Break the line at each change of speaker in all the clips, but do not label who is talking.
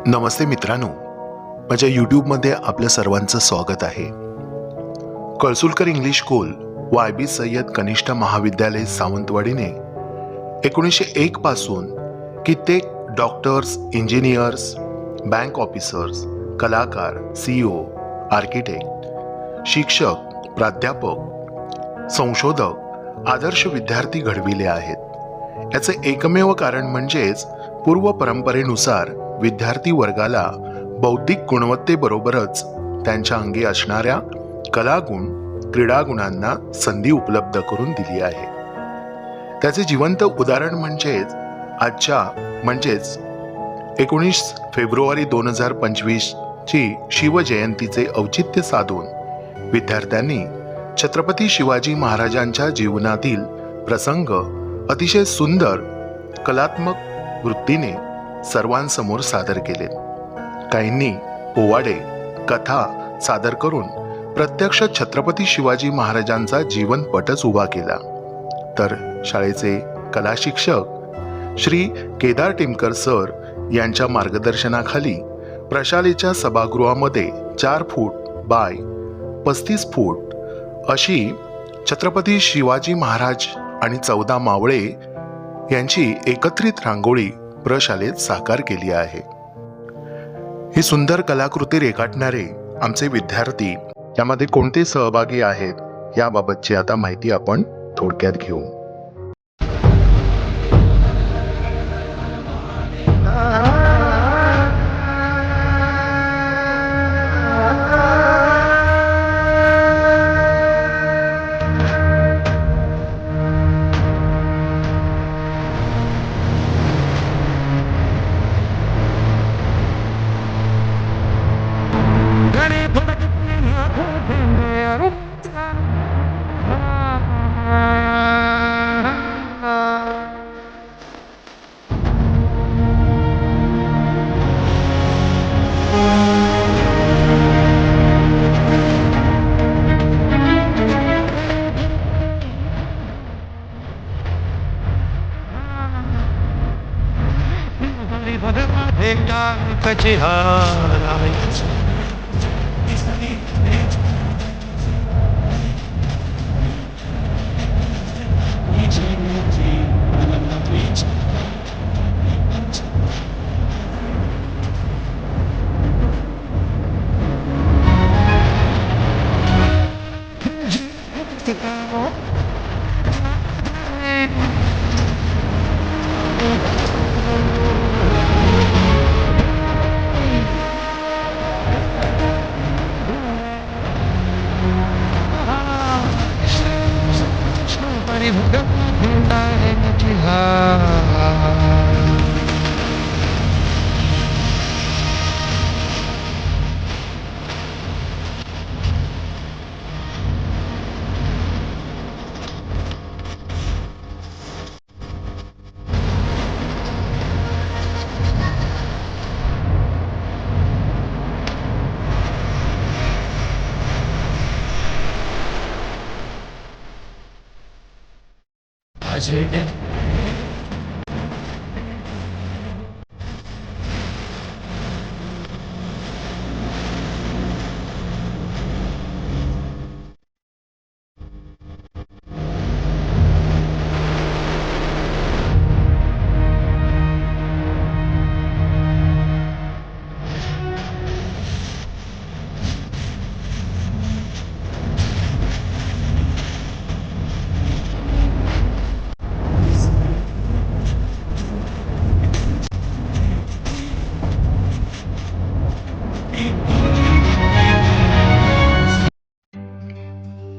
नमस्ते मित्रांनो, माझ्या यूट्यूबमध्ये आपल्या सर्वांचं स्वागत आहे. कळसुलकर इंग्लिश स्कूल व IB सय्यद कनिष्ठ महाविद्यालय सावंतवाडीने 1901 पासून कित्येक डॉक्टर्स, इंजिनियर्स, बँक ऑफिसर्स, कलाकार, CEO, आर्किटेक्ट, शिक्षक, प्राध्यापक, संशोधक, आदर्श विद्यार्थी घडविले आहेत. याचे एकमेव कारण म्हणजेच पूर्व परंपरेनुसार विद्यार्थी वर्गाला बौद्धिक गुणवत्तेबरोबरच त्यांच्या अंगी असणाऱ्या कलागुण, क्रीडागुणांना संधी उपलब्ध करून दिली आहे. त्याचे जिवंत उदाहरण म्हणजेच 19 फेब्रुवारी 2025 ची शिवजयंतीचे औचित्य साधून विद्यार्थ्यांनी छत्रपती शिवाजी महाराजांच्या जीवनातील प्रसंग अतिशय सुंदर कलात्मक वृत्तीने सर्वांसमोर सादर केले. काहींनी पोवाडे, कथा सादर करून प्रत्यक्ष छत्रपती शिवाजी महाराजांचा जीवनपटच उभा केला, तर शाळेचे कला शिक्षक श्री केदार टिमकर सर यांच्या मार्गदर्शनाखाली प्रशालेच्या सभागृहामध्ये 4 फूट बाय 35 फूट अशी छत्रपती शिवाजी महाराज आणि 14 मावळे यांची एकत्रित रांगोळी प्रशालेत साकार केली आहे. ही सुंदर कलाकृती रेखाटणारे आमचे विद्यार्थी यामध्ये कोणते सहभागी आहेत याबाबतची आता माहिती आपण थोडक्यात घेऊ.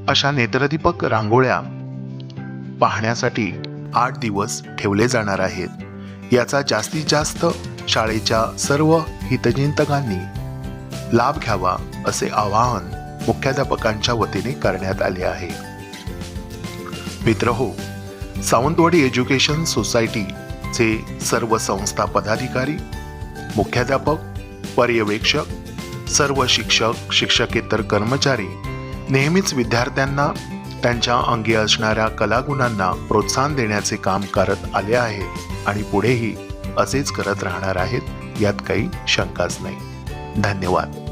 अशा नेत्रदीपक रांगोळ्या पाहण्यासाठी 8 दिवस ठेवले जाणार आहेत. याचा जास्तीत जास्त शाळेच्या सर्व हितचिंतकांनी लाभ घ्यावा असे आवाहन मुख्याध्यापकांच्या वतीने करण्यात आले आहे. मित्रहो, सावंतवाडी एज्युकेशन सोसायटीचे सर्व संस्था पदाधिकारी, मुख्याध्यापक, पर्यवेक्षक, सर्व शिक्षक, शिक्षकेतर कर्मचारी नेहमीच विद्यार्थ्यांना त्यांच्या अंगी असणाऱ्या कलागुणांना प्रोत्साहन देण्याचे काम करत आले आहेत आणि पुढेही असेच करत राहणार आहेत यात काही शंकाच नाही. धन्यवाद.